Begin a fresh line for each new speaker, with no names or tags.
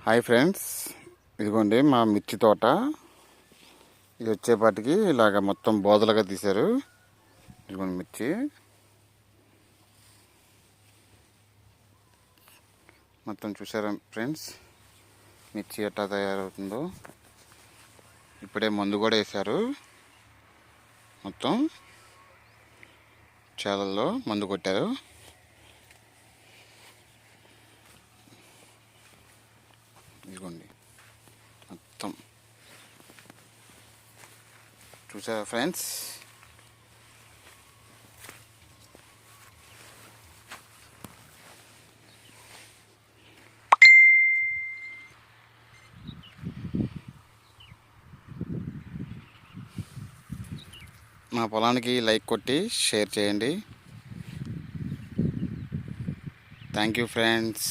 Hi friends, ఇదిగోండి మా మిర్చి తోట. ఇది వచ్చేపాటికి ఇలాగ మొత్తం బోదలుగా తీశారు. ఇదిగోండి మిర్చి మొత్తం చూసారా ఫ్రెండ్స్, మిర్చి ఎట్లా తయారవుతుందో. ఇప్పుడే మందు కూడా వేశారు, మొత్తం చేలల్లో మందు కొట్టారు. ఇదిగోండి మొత్తం చూసారా ఫ్రెండ్స్. మా పొలానికి లైక్ కొట్టి షేర్ చేయండి. Thank you friends.